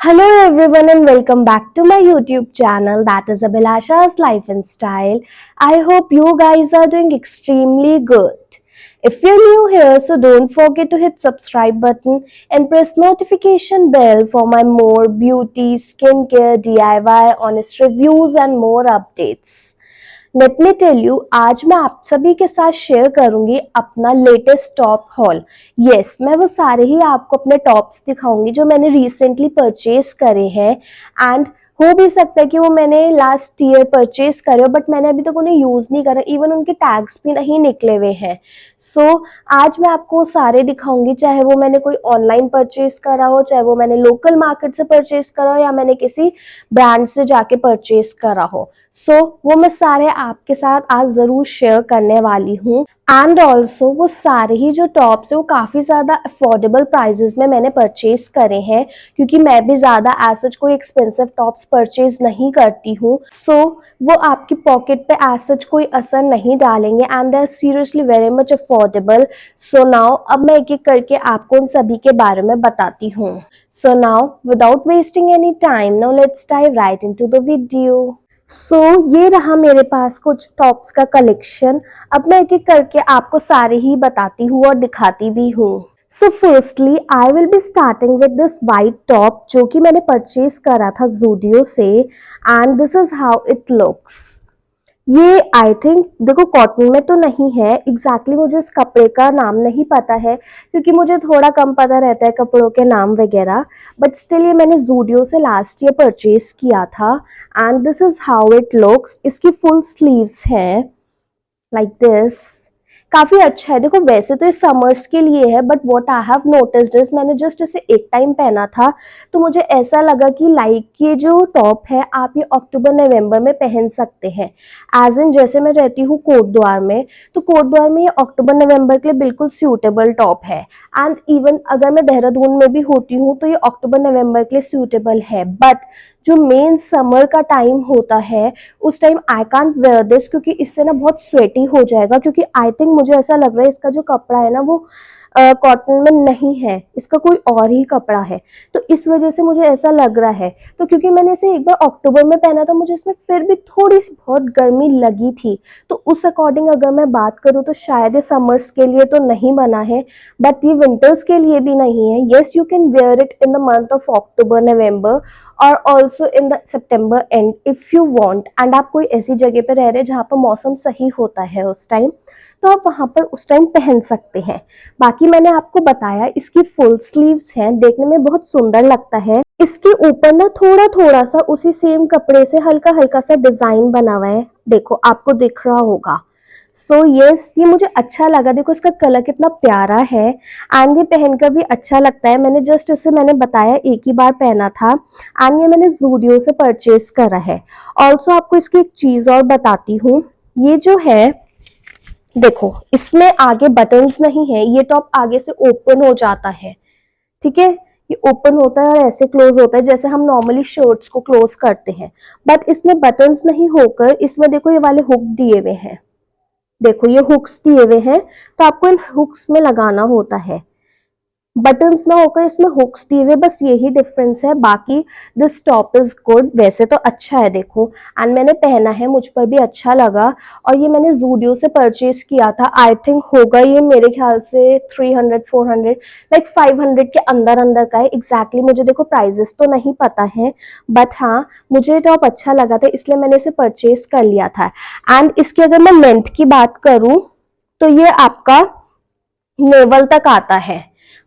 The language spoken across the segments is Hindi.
Hello everyone and welcome back to my YouTube channel, that is Abhilasha's Life and Style. I hope you guys are doing extremely good. If you're new here, so don't forget to hit subscribe button and press notification bell for my more beauty, skincare, DIY, honest reviews and more updates. Let me tell you, आज मैं आप सभी के साथ शेयर करूंगी अपना लेटेस्ट टॉप हॉल। यस, मैं वो सारे ही आपको अपने टॉप्स दिखाऊंगी जो मैंने रिसेंटली परचेज करे हैं। एंड हो भी सकता है कि वो मैंने लास्ट ईयर परचेज करे हो, बट मैंने अभी तक उन्हें यूज नहीं करा, इवन उनके टैग्स भी नहीं निकले हुए हैं। सो आज मैं आपको सारे दिखाऊंगी, चाहे वो मैंने कोई ऑनलाइन परचेज करा हो, चाहे वो मैंने लोकल मार्केट से परचेज करा हो, या मैंने किसी ब्रांड से जाके परचेज करा हो। सो वो मैं सारे आपके साथ आज जरूर शेयर करने वाली हूँ। एंड ऑल्सो वो सारे ही जो टॉप्स है वो काफ़ी ज़्यादा अफोर्डेबल प्राइजेस में मैंने परचेज करे हैं, क्योंकि मैं भी ज़्यादा एज सच कोई एक्सपेंसिव टॉप्स परचेज नहीं करती हूँ। सो वो आपकी पॉकेट पे एज सच कोई असर नहीं डालेंगे and they are seriously very much affordable. So now अब मैं एक एक करके आपको उन सभी के बारे में बताती हूँ। So now without wasting any time, now let's dive right into the video. ये रहा मेरे पास कुछ टॉप्स का कलेक्शन। अब मैं एक एक करके आपको सारे ही बताती हूँ और दिखाती भी हूँ। So firstly I will be starting with this white top जो कि मैंने परचेज करा था ज़ूडियो से, and this is how it looks. ये आई थिंक, देखो कॉटन में तो नहीं है एग्जैक्टली, मुझे इस कपड़े का नाम नहीं पता है क्योंकि मुझे थोड़ा कम पता रहता है कपड़ों के नाम वगैरह, बट स्टिल ये मैंने ज़ूडियो से लास्ट ईयर परचेज किया था। And this is how it looks. इसकी फुल स्लीव्स हैं लाइक दिस। काफी अच्छा है। देखो वैसे तो ये समर्स के लिए है, but what I have noticed is, मैंने जस्ट इसे एक टाइम पहना था तो मुझे ऐसा लगा कि लाइक ये जो टॉप है आप ये अक्टूबर नवंबर में पहन सकते हैं। एज इन जैसे मैं रहती हूँ कोटद्वार में, तो कोटद्वार में ये अक्टूबर नवंबर के लिए बिल्कुल सूटेबल टॉप है। एंड इवन अगर मैं देहरादून में भी होती हूँ तो ये अक्टूबर नवंबर के लिए सूटेबल है, बट जो मेन समर का टाइम होता है उस time I can't where this, क्योंकि इससे ना बहुत स्वेटी हो जाएगा। क्योंकि आई थिंक मुझे ऐसा लग रहा है इसका जो कपड़ा है ना वो कॉटन में नहीं है, इसका कोई और ही कपड़ा है, तो इस वजह से मुझे ऐसा लग रहा है। तो क्योंकि मैंने इसे एक बार अक्टूबर में पहना था, मुझे इसमें फिर भी थोड़ी सी बहुत गर्मी लगी थी, तो उस अकॉर्डिंग अगर मैं बात करूँ तो शायद ये समर्स के लिए तो नहीं बना है, बट ये विंटर्स के लिए भी नहीं है। Yes, you can wear it in the month of October November और also in the September and if you want, and आप कोई ऐसी जगह पे रह रहे हैं जहाँ पर मौसम सही होता है उस टाइम, तो आप वहां पर उस टाइम पहन सकते हैं। बाकी मैंने आपको बताया इसकी फुल स्लीव्स हैं, देखने में बहुत सुंदर लगता है। इसके ऊपर ना थोड़ा थोड़ा सा उसी सेम कपड़े से हल्का हल्का सा डिजाइन बना हुआ है, देखो आपको दिख रहा होगा। यस, ये मुझे अच्छा लगा। देखो इसका कलर कितना प्यारा है एंड ये पहनकर भी अच्छा लगता है। मैंने जस्ट इसे मैंने बताया एक ही बार पहना था एंड ये मैंने ज़ूडियो से परचेज करा है। ऑल्सो आपको इसकी एक चीज और बताती हूँ। ये जो है देखो, इसमें आगे बटन्स नहीं है, ये टॉप आगे से ओपन हो जाता है, ठीक है। ये ओपन होता है और ऐसे क्लोज होता है जैसे हम नॉर्मली शर्ट्स को क्लोज करते हैं, बट इसमें बटन्स नहीं होकर इसमें देखो ये वाले हुक दिए हुए हैं, देखो ये हुक्स दिए हुए हैं, तो आपको इन हुक्स में लगाना होता है, बटन्स ना होकर इसमें हुक्स दिए हुए, बस यही डिफरेंस है। बाकी दिस टॉप इज गुड, वैसे तो अच्छा है देखो, एंड मैंने पहना है, मुझ पर भी अच्छा लगा। और ये मैंने ज़ूडियो से परचेज किया था, आई थिंक होगा ये मेरे ख्याल से 300 400 लाइक 500 के अंदर अंदर का है। एग्जैक्टली मुझे देखो प्राइजेस तो नहीं पता है, बट हाँ मुझे टॉप अच्छा लगा था इसलिए मैंने इसे परचेज कर लिया था। एंड इसकी अगर मैं लेंथ की बात करूं तो ये आपका नेवल तक आता है।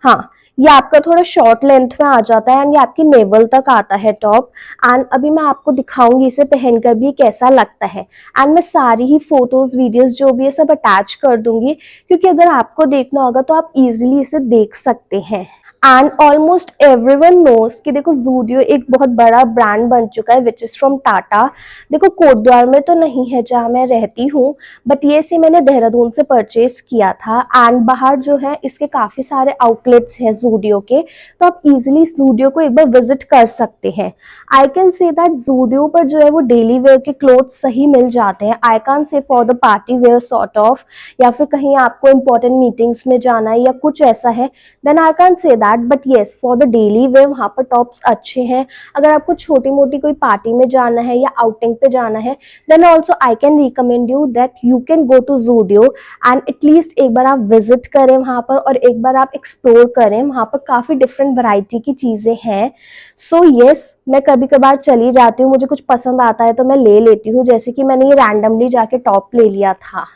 हाँ, ये आपका थोड़ा शॉर्ट लेंथ में आ जाता है एंड ये आपकी नेवल तक आता है टॉप। एंड अभी मैं आपको दिखाऊंगी इसे पहनकर भी कैसा लगता है, एंड मैं सारी ही फोटोज वीडियोस जो भी है सब अटैच कर दूंगी, क्योंकि अगर आपको देखना होगा तो आप इजीली इसे देख सकते हैं। एंड ऑलमोस्ट एवरीवन नोज कि देखो ज़ूडियो एक बहुत बड़ा ब्रांड बन चुका है विच इज फ्रॉम टाटा। देखो कोटद्वार में तो नहीं है जहाँ मैं रहती हूँ, बट ये से मैंने देहरादून से परचेज किया था। एंड बाहर जो है इसके काफी सारे आउटलेट्स हैं ज़ूडियो के, तो आप इजीली ज़ूडियो को एक बार विजिट कर सकते हैं। आई कैन से दैट ज़ूडियो पर जो है वो डेली वेयर के क्लोथ सही मिल जाते हैं। आई कैन से for the party wear sort of, या फिर कहीं आपको इंपॉर्टेंट मीटिंग्स में जाना है या कुछ ऐसा है, then I can say that that, but yes for the daily wear वहाँ पर टॉप्स अच्छे हैं। अगर आपको छोटी मोटी कोई पार्टी में जाना है या आउटिंग पे जाना है, then also I can recommend you that you can go to Zudio and at least एक बार आप विजिट करें वहाँ पर और एक बार आप एक्सप्लोर करें। वहाँ पर काफ़ी डिफरेंट वैरायटी की चीज़ें हैं। सो येस, मैं कभी कभार चली जाती हूँ, मुझे कुछ पसंद आता है तो मैं ले लेती हूँ, जैसे कि मैंने ये रैंडमली जाके टॉप ले लिया था।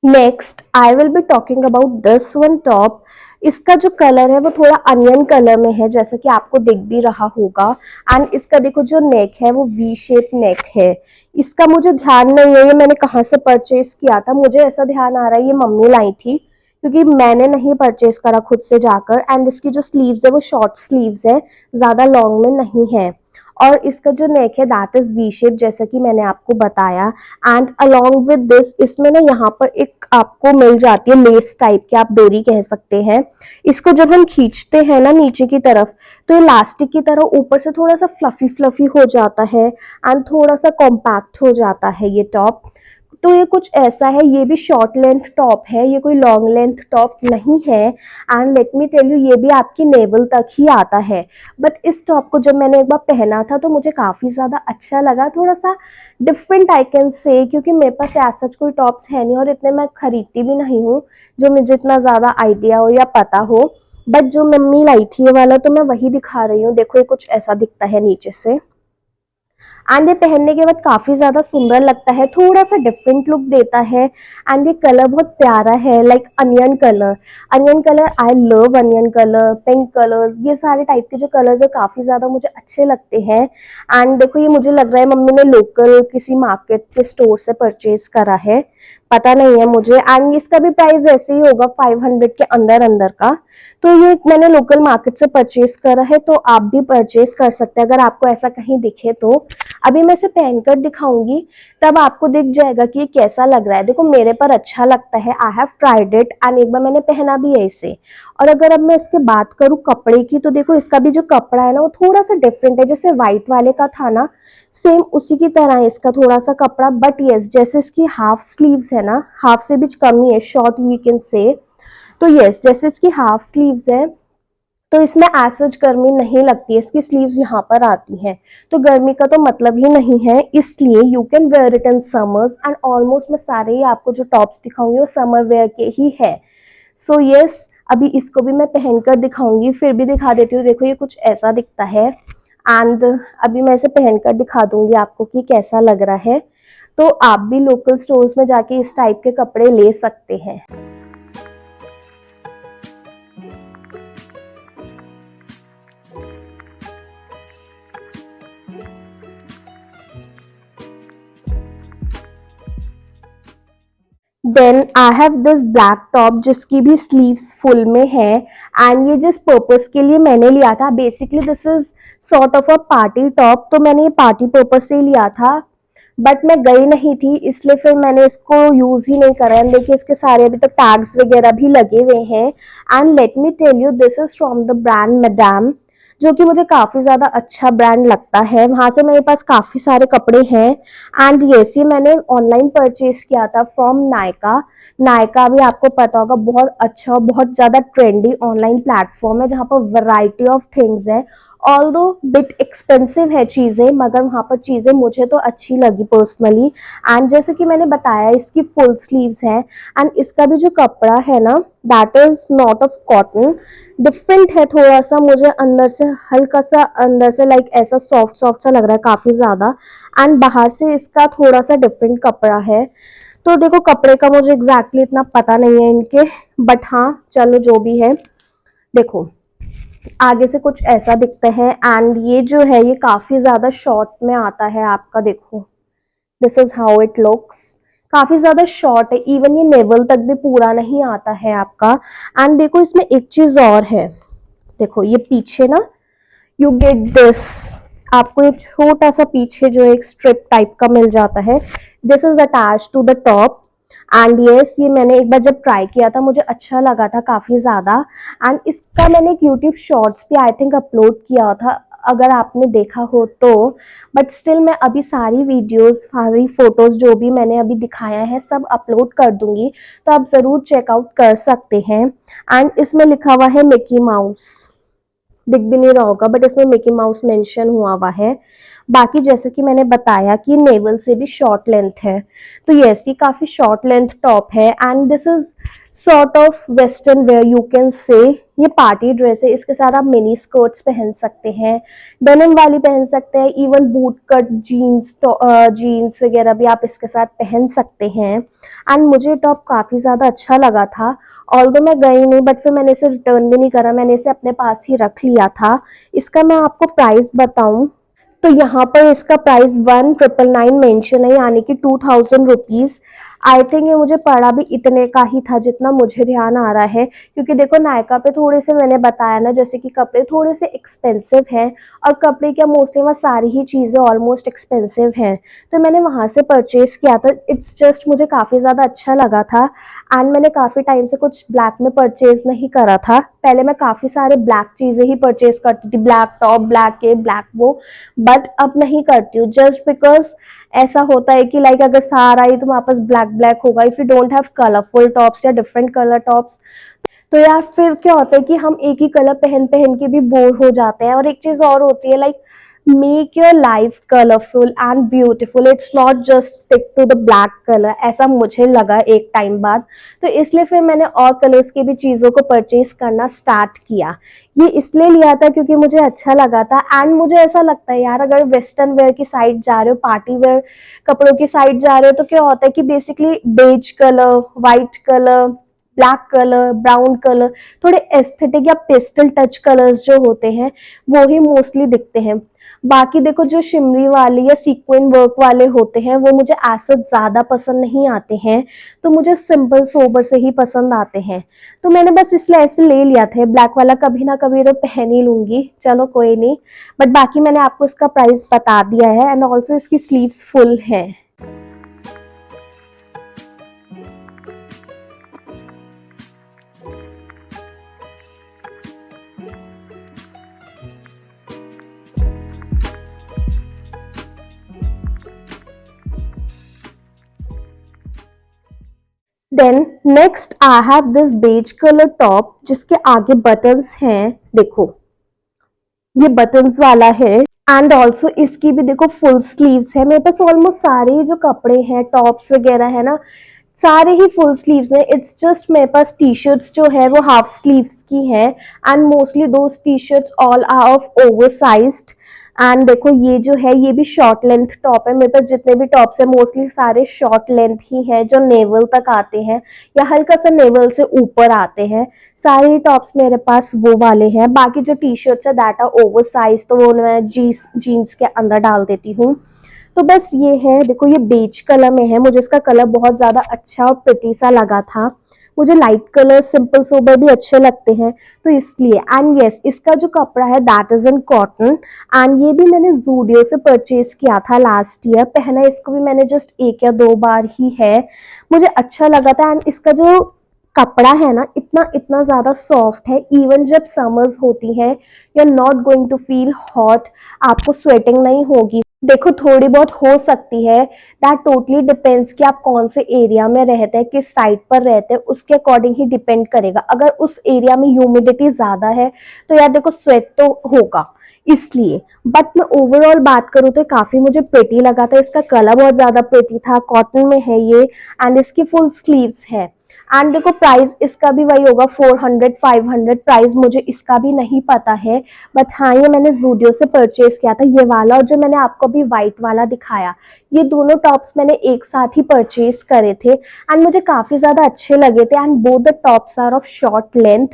Next I will be talking about this one top. इसका जो कलर है वो थोड़ा अनियन कलर में है, जैसा कि आपको दिख भी रहा होगा। एंड इसका देखो जो नेक है वो वी शेप नेक है। इसका मुझे ध्यान नहीं है ये मैंने कहाँ से परचेज किया था, मुझे ऐसा ध्यान आ रहा है ये मम्मी लाई थी, क्योंकि मैंने नहीं परचेज करा खुद से जाकर। एंड इसकी जो स्लीव्स है वो शॉर्ट स्लीव्स है, ज्यादा लॉन्ग में नहीं है। और इसका जो नेक है दैट इज वी शेप, जैसा कि मैंने आपको बताया। एंड अलोंग विद दिस इसमें ना यहाँ पर एक आपको मिल जाती है लेस टाइप की, आप डोरी कह सकते हैं। इसको जब हम खींचते हैं ना नीचे की तरफ, तो ये इलास्टिक की तरह ऊपर से थोड़ा सा फ्लफी फ्लफी हो जाता है एंड थोड़ा सा कॉम्पैक्ट हो जाता है ये टॉप। तो ये कुछ ऐसा है, ये भी शॉर्ट लेंथ टॉप है, ये कोई लॉन्ग लेंथ टॉप नहीं है। And let me tell you ये भी आपकी नेवल तक ही आता है। बट इस टॉप को जब मैंने एक बार पहना था तो मुझे काफ़ी ज़्यादा अच्छा लगा, थोड़ा सा डिफरेंट आई कैन से, क्योंकि मेरे पास ऐसा कोई टॉप्स है नहीं और इतने मैं खरीदती भी नहीं हूँ जो मुझे इतना ज़्यादा आइडिया हो या पता हो। बट जो मम्मी लाई थी ये वाला तो मैं वही दिखा रही हूँ। देखो ये कुछ ऐसा दिखता है नीचे से, एंड ये पहनने के बाद काफी ज्यादा सुंदर लगता है, थोड़ा सा डिफरेंट लुक देता है। एंड ये कलर बहुत प्यारा है, like onion colour. Onion colour, I love onion colour, pink colours, ये सारे टाइप के जो कलर्स है काफी ज्यादा मुझे अच्छे लगते हैं। एंड देखो ये मुझे लग रहा है मम्मी ने लोकल किसी मार्केट के स्टोर से परचेज करा है, पता नहीं है मुझे। एंड इसका भी प्राइस ऐसे ही होगा 500 के अंदर अंदर का। तो ये मैंने लोकल मार्केट से परचेज करा है, तो आप भी परचेज कर सकते हैं अगर आपको ऐसा कहीं दिखे तो। अभी मैं इसे पहनकर दिखाऊंगी, तब आपको दिख जाएगा कि ये कैसा लग रहा है। देखो मेरे पर अच्छा लगता है, I have tried it and एक बार मैंने पहना भी है इसे। और अगर अब मैं इसके बात करूँ कपड़े की, तो देखो इसका भी जो कपड़ा है ना वो थोड़ा सा डिफरेंट है, जैसे व्हाइट वाले का था ना सेम उसी की तरह है इसका थोड़ा सा कपड़ा। बट यस जैसे इसकी हाफ स्लीव्स है ना, हाफ से भी कम ही है, शॉर्ट वी कैन से। तो यस जैसे इसकी हाफ स्लीव्स है तो इसमें एज गर्मी नहीं लगती है, इसकी स्लीव्स यहाँ पर आती हैं, तो गर्मी का तो मतलब ही नहीं है। इसलिए you can wear it in summers. And almost मैं सारे ही आपको जो टॉप्स दिखाऊंगी वो समर वेयर के ही है। सो यस अभी इसको भी मैं पहनकर दिखाऊंगी, फिर भी दिखा देती हूँ। देखो ये कुछ ऐसा दिखता है एंड अभी मैं इसे पहनकर दिखा दूंगी आपको कि कैसा लग रहा है। तो आप भी लोकल स्टोर्स में जाके इस टाइप के कपड़े ले सकते हैं। Then I have this black top जिसकी भी स्लीव्स फुल में है। एंड ये जिस पर्पस के लिए मैंने लिया था, basically this is sort of a party top, तो मैंने ये पार्टी पर्पस से लिया था। बट मैं गई नहीं थी इसलिए फिर मैंने इसको यूज ही नहीं करा। एंड देखिए इसके सारे अभी तक टैग्स वगैरह भी लगे हुए हैं। And let me tell you this is from the brand Madame, जो कि मुझे काफी ज्यादा अच्छा ब्रांड लगता है। वहां से मेरे पास काफी सारे कपड़े हैं। एंड येस ये मैंने ऑनलाइन परचेज किया था फ्रॉम नायका। नायका भी आपको पता होगा बहुत अच्छा, बहुत ज्यादा ट्रेंडी ऑनलाइन प्लेटफॉर्म है जहाँ पर वैरायटी ऑफ थिंग्स है। ऑल्दो बिट एक्सपेंसिव है चीजें, मगर वहां पर चीजें मुझे तो अच्छी लगी पर्सनली। एंड जैसे कि मैंने बताया इसकी फुल स्लीव्स है। एंड इसका भी जो कपड़ा है ना that is not of cotton, different है थोड़ा सा, मुझे अंदर से हल्का सा अंदर से लाइक ऐसा सॉफ्ट सॉफ्ट सा लग रहा है काफी ज्यादा। एंड बाहर से इसका थोड़ा सा डिफरेंट कपड़ा है। तो देखो कपड़े का मुझे एग्जैक्टली इतना पता नहीं है इनके, बट हाँ चलो जो भी है। देखो आगे से कुछ ऐसा दिखता है। एंड ये जो है ये काफी ज्यादा शॉर्ट में आता है आपका, देखो this is how it looks, काफी ज्यादा शॉर्ट है, इवन ये नेवल तक भी पूरा नहीं आता है आपका। एंड देखो इसमें एक चीज और है, देखो ये पीछे ना यू गेट दिस, आपको एक छोटा सा पीछे जो एक स्ट्रिप टाइप का मिल जाता है, this is attach to the top. And yes, ये मैंने एक बार जब ट्राई किया था मुझे अच्छा लगा था काफ़ी ज़्यादा। एंड इसका मैंने एक यूट्यूब शॉर्ट्स भी आई थिंक अपलोड किया था, अगर आपने देखा हो तो। बट स्टिल मैं अभी सारी वीडियोस, सारी फोटोज जो भी मैंने अभी दिखाया है सब अपलोड कर दूंगी, तो आप ज़रूर चेकआउट कर सकते हैं। एंड इसमें लिखा हुआ है मिकी माउस, दिख भी नहीं रहा होगा बट इसमें मिकी माउस मेंशन हुआ हुआ है। बाकी जैसे कि मैंने बताया कि नेवल से भी शॉर्ट लेंथ है, तो यस ये काफी शॉर्ट लेंथ टॉप है and this is sort of western wear you can say. ये पार्टी ड्रेस है, इसके साथ आप मिनी स्कर्ट्स पहन सकते हैं, डेनिम वाली पहन सकते हैं, even boot cut jeans jeans वगैरह भी आप इसके साथ पहन सकते हैं। एंड मुझे टॉप काफी ज्यादा अच्छा लगा था, ऑल्दो मैं गई नहीं बट फिर मैंने इसे रिटर्न भी नहीं करा, मैंने इसे अपने पास ही रख लिया था। इसका मैं आपको प्राइस बताऊं तो यहाँ पर इसका प्राइस 1999 मेंशन है, यानी कि 2000 रुपीज। आई थिंक ये मुझे पड़ा भी इतने का ही था जितना मुझे ध्यान आ रहा है, क्योंकि देखो नायका पे थोड़े से मैंने बताया ना जैसे कि कपड़े थोड़े से एक्सपेंसिव हैं, और कपड़े क्या मोस्टली वहाँ सारी ही चीज़ें ऑलमोस्ट एक्सपेंसिव हैं, तो मैंने वहाँ से परचेज किया था। इट्स जस्ट मुझे काफ़ी ज़्यादा अच्छा लगा था। एंड मैंने काफ़ी टाइम से कुछ ब्लैक में परचेज नहीं करा था, पहले मैं काफ़ी सारे ब्लैक चीज़ें ही परचेज करती थी, ब्लैक टॉप, ब्लैक के ब्लैक वो, बट अब नहीं करती हूँ जस्ट बिकॉज ऐसा होता है कि लाइक अगर सारा ही तुम आपस ब्लैक ब्लैक होगा, if you don't have colourful tops या डिफरेंट कलर टॉप्स, तो यार फिर क्या होता है कि हम एक ही कलर पहन पहन के भी बोर हो जाते हैं। और एक चीज और होती है like make your life colourful and beautiful, it's not just stick to the black colour, ऐसा मुझे लगा एक टाइम बाद। तो इसलिए फिर मैंने और कलर्स की भी चीजों को परचेज करना स्टार्ट किया। ये इसलिए लिया था क्योंकि मुझे अच्छा लगा था। एंड मुझे ऐसा लगता है यार अगर वेस्टर्न वेयर की साइड जा रहे हो, पार्टी वेयर कपड़ों की साइड जा रहे हो, तो क्या होता है कि basically beige colour, white colour, black colour, brown colour, थोड़े एस्थेटिक या पेस्टल टच कलर्स जो होते हैं वो ही मोस्टली दिखते हैं। बाकी देखो जो शिमरी वाले या सीक्वेंस वर्क वाले होते हैं वो मुझे ऐसा ज्यादा पसंद नहीं आते हैं, तो मुझे सिंपल सोबर से ही पसंद आते हैं। तो मैंने बस इसलिए ऐसे ले लिया था, ब्लैक वाला कभी ना कभी तो पहन ही लूंगी, चलो कोई नहीं। बट बाकी मैंने आपको इसका प्राइस बता दिया है एंड ऑल्सो इसकी स्लीव्स फुल है। Then next I have this beige colour top जिसके आगे बटन्स हैं, देखो ये बटन्स वाला है। एंड ऑल्सो इसकी भी देखो फुल स्लीव्स है। मेरे पास ऑलमोस्ट सारे जो कपड़े हैं टॉप्स वगैरह है ना, सारे ही फुल स्लीव्स हैं। इट्स जस्ट मेरे पास टी शर्ट्स जो है वो हाफ स्लीव्स की है, and mostly those T shirts all are of oversized. And देखो ये जो है ये भी शॉर्ट लेंथ टॉप है। मेरे पास जितने भी टॉप्स है मोस्टली सारे शॉर्ट लेंथ ही है, जो नेवल तक आते हैं या हल्का सा नेवल से ऊपर आते हैं। सारे टॉप्स मेरे पास वो वाले हैं। बाकी जो टी शर्ट्स है दैट आर ओवर साइज, तो वो मैं जीन्स के अंदर डाल देती हूँ। तो बस ये है, देखो ये बेज कलर में है, मुझे इसका कलर बहुत ज्यादा अच्छा और प्रिटी सा लगा था। मुझे लाइट कलर सिंपल सोबर भी अच्छे लगते हैं, तो इसलिए। एंड यस इसका जो कपड़ा है that is in cotton, and ये भी मैंने जूडियो से परचेज किया था लास्ट ईयर। पहना इसको भी मैंने जस्ट 1 या 2 बार ही है, मुझे अच्छा लगा था। एंड इसका जो कपड़ा है ना इतना इतना ज्यादा सॉफ्ट है, इवन जब समर्स होती है you are not going to feel hot, आपको स्वेटिंग नहीं होगी। देखो थोड़ी बहुत हो सकती है, दैट टोटली डिपेंड्स कि आप कौन से एरिया में रहते हैं, किस साइड पर रहते हैं, उसके अकॉर्डिंग ही डिपेंड करेगा। अगर उस एरिया में ह्यूमिडिटी ज्यादा है तो यार देखो स्वेट तो होगा, इसलिए। बट मैं ओवरऑल बात करूँ तो काफी मुझे प्रिटी लगा था, इसका कलर बहुत ज्यादा प्रिटी था, कॉटन में है ये, एंड इसकी फुल स्लीव्स है। एंड देखो प्राइस इसका भी वही होगा 400-500, प्राइस मुझे इसका भी नहीं पता है। बट हाँ ये मैंने जूडियो से परचेज किया था, ये वाला और जो मैंने आपको अभी व्हाइट वाला दिखाया, ये दोनों टॉप्स मैंने एक साथ ही परचेज करे थे एंड मुझे काफी ज्यादा अच्छे लगे थे। And both the tops are of short length.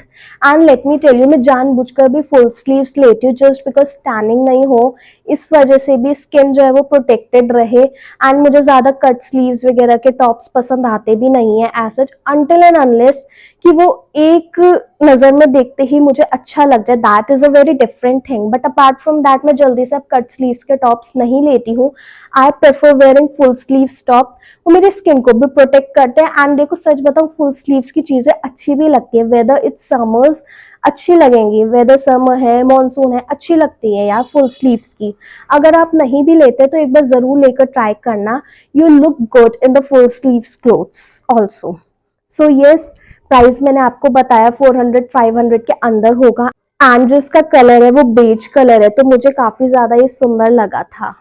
And let me tell you, मैं जानबूझकर भी फुल स्लीव्स लेती हूँ जस्ट बिकॉज टैनिंग नहीं हो, इस वजह से भी स्किन जो है वो प्रोटेक्टेड रहे। एंड मुझे ज्यादा कट स्लीव्स वगैरह के टॉप्स पसंद आते भी नहीं है as such, until and unless कि वो एक नजर में देखते ही मुझे अच्छा लग जाए, that is a very different thing. But apart from that मैं जल्दी से अब कट स्लीव्स के टॉप्स नहीं लेती हूँ। I prefer wearing full sleeves top. वो मेरी स्किन को भी प्रोटेक्ट करते हैं। एंड देखो सच बताऊं, फुल स्लीव्स की चीजें अच्छी भी लगती है, वेदर इट्स समर्स अच्छी लगेंगी, वेदर समर है मॉनसून है, अच्छी लगती है यार फुल स्लीव्स की। अगर आप नहीं भी लेते तो एक बार जरूर लेकर ट्राई करना, you look good in the full sleeves clothes also. So yes, price मैंने आपको बताया 400-500 के अंदर होगा। एंड जो इसका कलर है वो बेज कलर है, तो मुझे काफी ज्यादा ये सुंदर लगा था।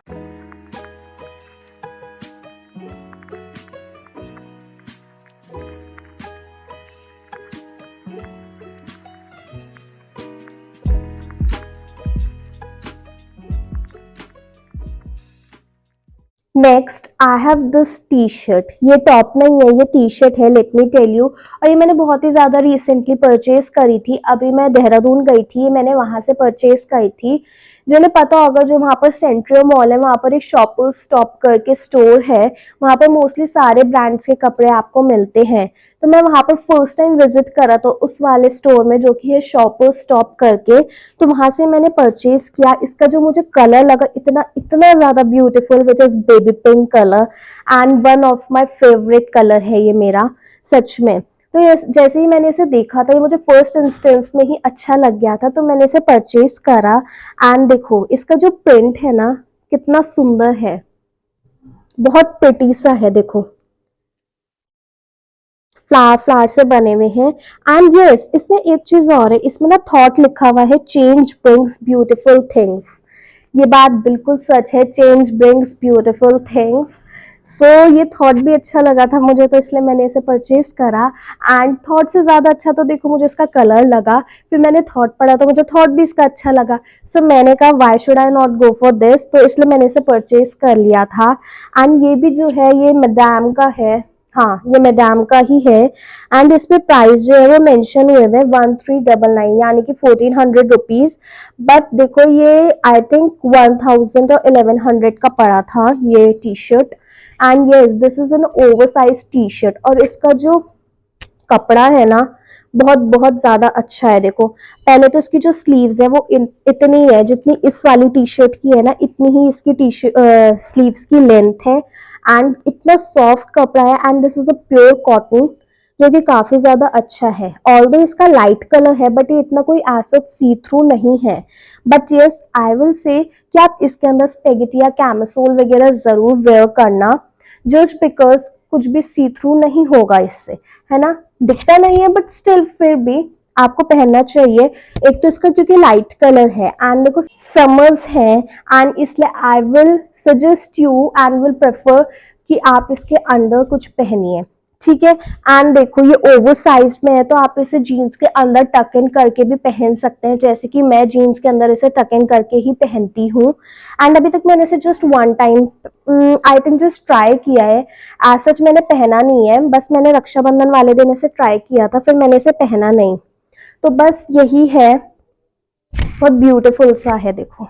Next I have this T shirt. ये टॉप नहीं है, ये टी शर्ट है, लेट मी टेल यू। और ये मैंने बहुत ही ज्यादा रिसेंटली परचेज करी थी। अभी मैं देहरादून गई थी, ये मैंने वहां से परचेज करी थी। जिन्हें पता होगा, जो वहां पर सेंट्रियो मॉल है, वहां पर एक शॉपर्स स्टॉप करके स्टोर है। वहां पर मोस्टली सारे ब्रांड्स के कपड़े आपको मिलते हैं। तो मैं वहां पर फर्स्ट टाइम विजिट करा तो उस वाले स्टोर में, जो कि है शॉपर्स स्टॉप करके, तो वहां से मैंने परचेज किया। इसका जो मुझे कलर लगा, इतना इतना ज्यादा beautiful, which is baby pink colour, and one of my favourite colour है ये मेरा, सच में। तो ये जैसे ही मैंने इसे देखा था, ये मुझे फर्स्ट इंस्टेंस में ही अच्छा लग गया था, तो मैंने इसे परचेज करा। एंड देखो इसका जो प्रिंट है ना, कितना सुंदर है, बहुत प्रिटी सा है। देखो फ्लावर फ्लावर से बने हुए हैं। एंड यस, इसमें एक चीज और है, इसमें ना थॉट लिखा हुआ है, चेंज ब्रिंग्स ब्यूटीफुल थिंग्स। ये बात बिल्कुल सच है, चेंज ब्रिंग्स ब्यूटीफुल थिंग्स। सो ये थॉट भी अच्छा लगा था मुझे, तो इसलिए मैंने इसे परचेज करा। एंड थॉट से ज्यादा अच्छा तो देखो मुझे इसका कलर लगा। फिर मैंने थॉट पढ़ा तो मुझे थॉट भी इसका अच्छा लगा। सो मैंने कहा why should I not go for this, तो इसलिए मैंने इसे परचेज कर लिया था। एंड ये भी जो है, ये मैदाम का है। हाँ, ये मैदाम का ही है। एंड इस पे प्राइस जो है वो मेंशन हुए हुए 1399, यानी कि 1400 रुपीज। बट देखो ये आई थिंक 1000 और 1100 का पड़ा था ये T shirt. And yes, this is an over size T shirt. और इसका जो कपड़ा है ना, बहुत बहुत ज्यादा अच्छा है। देखो पहले तो इसकी जो स्लीव्स है वो इतनी है जितनी इस वाली टी शर्ट की है ना, इतनी ही इसकी टी शर्ट स्लीव्स की लेंथ है। एंड इतना सॉफ्ट कपड़ा है। And this is a pure cotton, जो कि काफी ज्यादा अच्छा है। ऑल्दो इसका लाइट कलर है, बट ये इतना कोई ऐसा सी थ्रू नहीं है। But yes, I will say कि आप इसके अंदर स्पेगेटी या कैमिसोल वगैरह जरूर वेयर करना, जस्ट बिकॉज कुछ भी सी थ्रू नहीं होगा इससे, है ना। दिखता नहीं है बट स्टिल फिर भी आपको पहनना चाहिए। एक तो इसका क्योंकि लाइट कलर है, एंड देखो समर्स है, एंड इसलिए I will suggest you and will prefer कि आप इसके अंदर कुछ पहनिए, ठीक है। एंड देखो ये ओवर साइज में है, तो आप इसे जीन्स के अंदर टक इन करके भी पहन सकते हैं, जैसे कि मैं जीन्स के अंदर इसे टक इन करके ही पहनती हूँ। एंड अभी तक मैंने इसे just one time I think just try किया है। एज सच मैंने पहना नहीं है, बस मैंने रक्षाबंधन वाले दिन इसे ट्राई किया था, फिर मैंने इसे पहना नहीं। तो बस यही है, बहुत ब्यूटीफुल सा है देखो।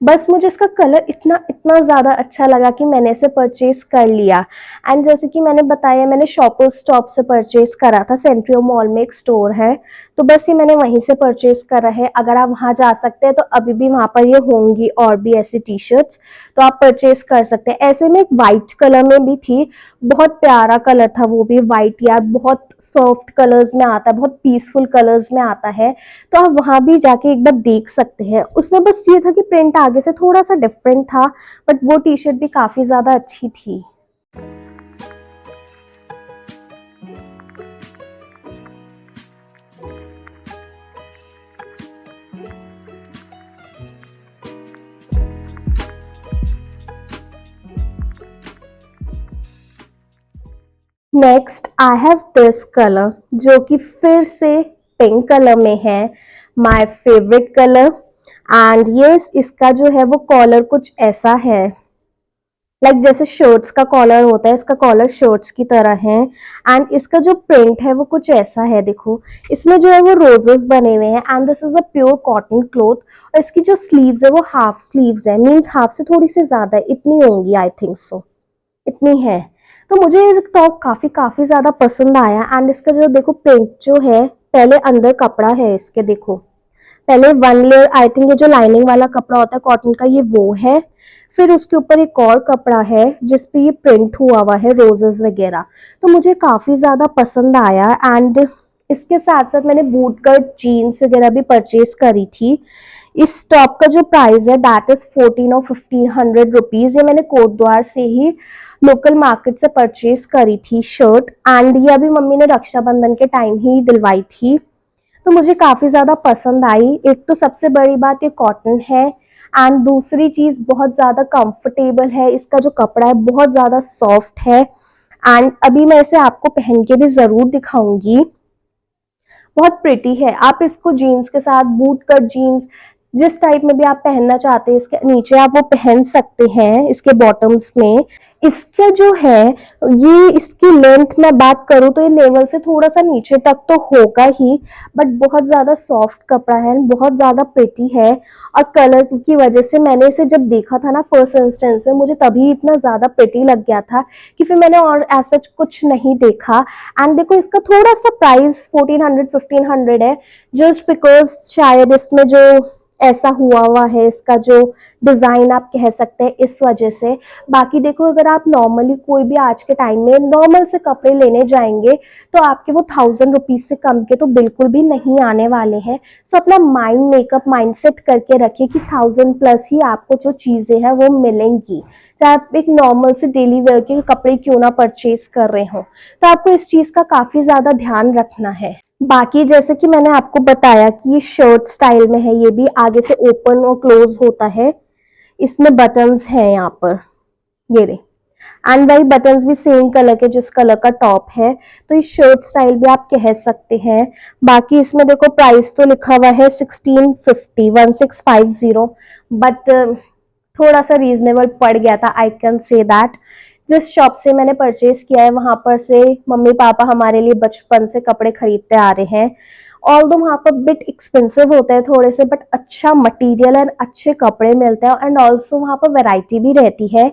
बस मुझे इसका कलर इतना इतना ज्यादा अच्छा लगा कि मैंने इसे परचेज कर लिया। एंड जैसे कि मैंने बताया, मैंने शॉपर स्टॉप से परचेज करा था, सेंट्रियो मॉल में एक स्टोर है, तो बस ये मैंने वहीं से परचेज करा है। अगर आप वहां जा सकते हैं तो अभी भी वहां पर ये होंगी और भी ऐसी टी शर्ट्स, तो आप परचेज कर सकते हैं। ऐसे में एक वाइट कलर में भी थी, बहुत प्यारा कलर था वो भी वाइट यार, बहुत सॉफ्ट कलर्स में आता है, बहुत पीसफुल कलर्स में आता है। तो आप वहां भी जाके एक बार देख सकते हैं। उसमें बस ये था कि प्रिंट आगे से थोड़ा सा डिफरेंट था, बट वो टी शर्ट भी काफी ज्यादा अच्छी थी। Next I have this colour, जो कि फिर से पिंक कलर में है, माय फेवरेट कलर। एंड ये इसका जो है वो कॉलर कुछ ऐसा है, लाइक जैसे शर्ट्स का कॉलर होता है, इसका कॉलर शर्ट्स की तरह है। एंड इसका जो प्रिंट है वो कुछ ऐसा है, देखो इसमें जो है वो रोजेस बने हुए हैं। And this is a pure cotton cloth. और इसकी जो स्लीव्स है वो हाफ स्लीव्स है, मीन्स हाफ से थोड़ी सी ज्यादा है, इतनी होंगी आई थिंक सो, इतनी है। तो मुझे ये टॉप काफी ज्यादा पसंद आया। एंड इसका जो देखो प्रिंट जो है, पहले अंदर कपड़ा है इसके, देखो पहले वन लेयर, आई थिंक ये जो लाइनिंग वाला कपड़ा होता है कॉटन का, ये वो है। फिर उसके ऊपर एक और कपड़ा है जिसपे ये प्रिंट हुआ है रोजेस वगैरह। तो मुझे काफी ज्यादा पसंद आया। एंड इसके साथ साथ मैंने बूट कट जीन्स वगैरह भी परचेज करी थी। इस टॉप का जो प्राइस है दैट इज 14 और 1500 रुपीज। ये मैंने कोटद्वार से ही लोकल मार्केट से परचेज करी थी शर्ट। एंड ये अभी मम्मी ने रक्षाबंधन के टाइम ही दिलवाई थी, तो मुझे काफी ज्यादा पसंद आई। एक तो सबसे बड़ी बात ये कॉटन है, एंड दूसरी चीज बहुत ज्यादा कंफर्टेबल है। इसका जो कपड़ा है बहुत ज्यादा सॉफ्ट है। एंड अभी मैं इसे आपको पहन के भी जरूर दिखाऊंगी, बहुत प्रिटी है। आप इसको जीन्स के साथ, बूट कट जीन्स, जिस टाइप में भी आप पहनना चाहते हैं इसके नीचे आप वो पहन सकते हैं, इसके बॉटम्स में। इसका जो है, ये इसकी लेंथ में बात करूं तो ये लेवल से थोड़ा सा नीचे तक तो होगा ही, बट बहुत ज्यादा सॉफ्ट कपड़ा है, बहुत ज्यादा प्रिटी है। और कलर की वजह से मैंने इसे जब देखा था ना फर्स्ट इंस्टेंस में, मुझे तभी इतना ज्यादा प्रिटी लग गया था कि फिर मैंने और ऐसा कुछ नहीं देखा। एंड देखो इसका थोड़ा सा प्राइस 1400-1500 है, जस्ट बिकॉज शायद इसमें जो ऐसा हुआ है, इसका जो डिजाइन आप कह सकते हैं, इस वजह से। बाकी देखो अगर आप नॉर्मली कोई भी आज के टाइम में नॉर्मल से कपड़े लेने जाएंगे तो आपके वो 1000 रुपीज से कम के तो बिल्कुल भी नहीं आने वाले हैं। सो अपना माइंड मेकअप माइंडसेट करके रखिए कि 1000+ ही आपको जो चीजें हैं वो मिलेंगी, चाहे आप एक नॉर्मल से डेली वेयर के कपड़े क्यों ना परचेज कर रहे हो। तो आपको इस चीज का काफी ज्यादा ध्यान रखना है। बाकी जैसे कि मैंने आपको बताया कि ये शर्ट स्टाइल में है, ये भी आगे से ओपन और क्लोज होता है। इसमें बटन्स हैं यहाँ पर, ये रहे। एंड वही बटन्स भी सेम कलर के जिस कलर का टॉप है, तो इस शर्ट स्टाइल भी आप कह सकते हैं। बाकी इसमें देखो प्राइस तो लिखा हुआ है 1650, बट थोड़ा सा रीजनेबल पड़ गया था, आई कैन से दैट। जिस शॉप से मैंने परचेज किया है वहां पर से मम्मी पापा हमारे लिए बचपन से कपड़े खरीदते आ रहे हैं। ऑल्दो वहां पर बिट एक्सपेंसिव होते हैं थोड़े से, बट अच्छा मटेरियल एंड अच्छे कपड़े मिलते हैं। एंड ऑल्सो वहां पर वैरायटी भी रहती है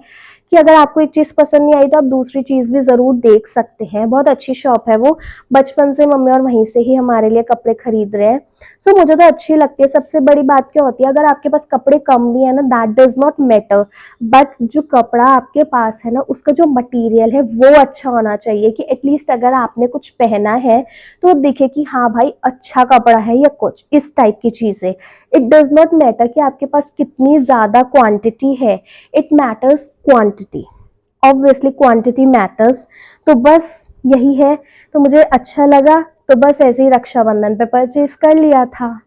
कि अगर आपको एक चीज पसंद नहीं आई तो आप दूसरी चीज भी जरूर देख सकते हैं। बहुत अच्छी शॉप है वो, बचपन से मम्मी और वहीं से ही हमारे लिए कपड़े खरीद रहे हैं। सो मुझे तो अच्छी लगती है। सबसे बड़ी बात क्या होती है, अगर आपके पास कपड़े कम भी है ना, that does not matter, but जो कपड़ा आपके पास है ना उसका जो मटेरियल है वो अच्छा होना चाहिए, कि एटलीस्ट अगर आपने कुछ पहना है तो दिखे कि हाँ भाई अच्छा कपड़ा है, या कुछ इस टाइप की चीजें। इट डज नॉट मैटर कि आपके पास कितनी ज्यादा क्वांटिटी है, it matters quantity, obviously quantity matters. तो बस यही है। तो मुझे अच्छा लगा, तो बस ऐसे ही रक्षाबंधन पे परचेज कर लिया था।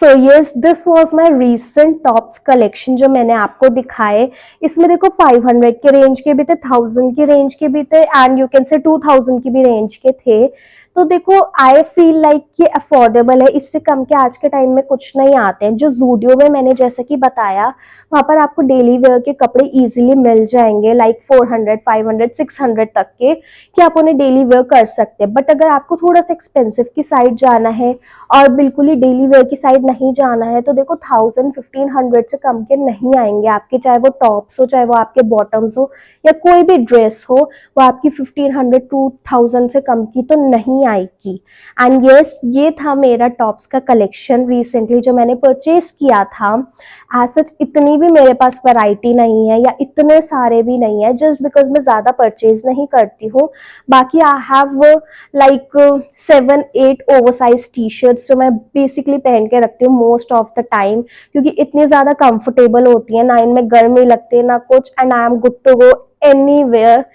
So yes, this was my recent tops collection जो मैंने आपको दिखाए। इसमें देखो 500 के रेंज के भी थे, 1000 के रेंज के भी थे, एंड यू कैन से 2000 की भी रेंज के थे। तो देखो आई फील लाइक कि अफोर्डेबल है, इससे कम के आज के टाइम में कुछ नहीं आते हैं। जो जूडियो में मैंने जैसे कि बताया, वहां पर आपको डेली वेयर के कपड़े इजीली मिल जाएंगे, लाइक 400, 500, 600 तक के, कि आप उन्हें डेली वेयर कर सकते हैं। बट अगर आपको थोड़ा सा एक्सपेंसिव की साइड जाना है और बिल्कुल ही डेली वेयर की साइड नहीं जाना है, तो देखो 1000-1500 से कम के नहीं आएंगे आपके, चाहे वो टॉप्स हो, चाहे वो आपके बॉटम्स हो, या कोई भी ड्रेस हो, वो आपकी 1500-2000 से कम की तो नहीं आएगी। एंड यस, ये था मेरा टॉप्स का कलेक्शन रिसेंटली जो मैंने परचेज किया था। एज सच इतनी भी मेरे पास वैरायटी नहीं है, या इतने सारे भी नहीं है, जस्ट बिकॉज मैं ज्यादा परचेज नहीं करती हूँ। बाकी I have like 7-8 oversize T shirts जो मैं बेसिकली पहन के रखती हूँ मोस्ट ऑफ द टाइम, क्योंकि इतनी ज्यादा कंफर्टेबल होती है ना, इनमें गर्मी लगती है ना कुछ, and I am good to go anywhere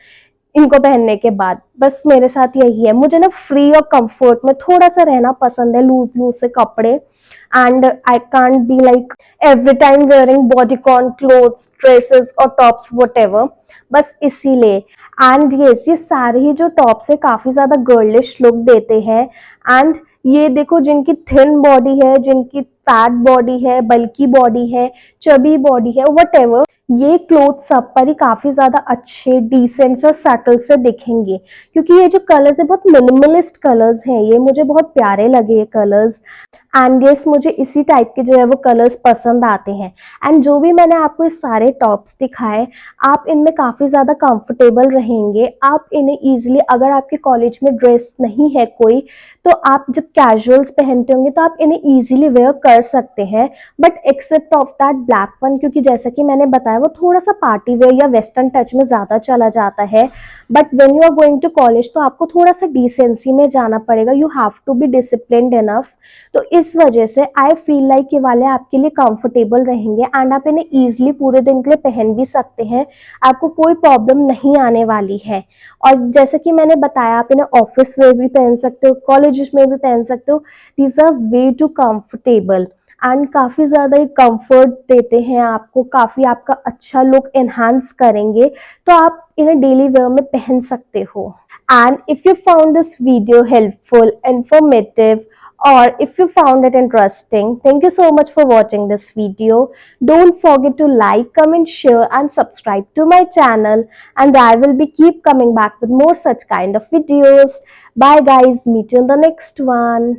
इनको पहनने के बाद। बस मेरे साथ यही है, मुझे ना फ्री और कंफर्ट में थोड़ा सा रहना पसंद है, लूज लूज से कपड़े। And I can't be like every time wearing bodycon clothes, dresses और टॉप्स व्हाटएवर, बस इसीलिए। एंड ये सारे ही जो टॉप्स है काफी ज्यादा गर्लिश लुक देते हैं। एंड ये देखो, जिनकी थिन बॉडी है, जिनकी फैट बॉडी है, बल्की बॉडी है, चबी बॉडी है, वट ये क्लोथ सब पर ही काफी ज्यादा अच्छे, डिसेंट और सटल से दिखेंगे, क्योंकि ये जो कलर्स है बहुत मिनिमलिस्ट कलर्स हैं। ये मुझे बहुत प्यारे लगे ये कलर्स। एंड यस, मुझे इसी टाइप के जो है वो कलर्स पसंद आते हैं। एंड जो भी मैंने आपको इस सारे टॉप्स दिखाए, आप इनमें काफ़ी ज़्यादा कंफर्टेबल रहेंगे। आप इन्हें ईजिली, अगर आपके कॉलेज में ड्रेस नहीं है कोई, तो आप जब कैजुअल्स पहनते होंगे तो आप इन्हें ईजिली वेयर कर सकते हैं। But except of that black one, क्योंकि जैसा कि मैंने बताया वो थोड़ा सा पार्टी वेयर या वेस्टर्न टच में ज़्यादा चला जाता है। But when you are going to college तो आपको थोड़ा सा डिसेंसी में जाना पड़ेगा। You have to be disciplined enough. तो इस वजह से आई फील लाइक ये वाले आपके लिए कंफर्टेबल रहेंगे एंड आप इन्हें ईजिली पूरे दिन के लिए पहन भी सकते हैं। आपको कोई प्रॉब्लम नहीं आने वाली है। और जैसे कि मैंने बताया, आप इन्हें ऑफिस वेयर भी पहन सकते हो, कॉलेजेस में भी पहन सकते हो। These are way too comfortable and काफ़ी ज़्यादा ही कंफर्ट देते हैं आपको, काफ़ी आपका अच्छा लुक एनहांस करेंगे। तो आप इन्हें डेली वेयर में पहन सकते हो। And if you found this video helpful, informative, or if you found it interesting, thank you so much for watching this video. Don't forget to like, comment, share and subscribe to my channel, and I will be keep coming back with more such kind of videos. Bye guys, meet you in the next one.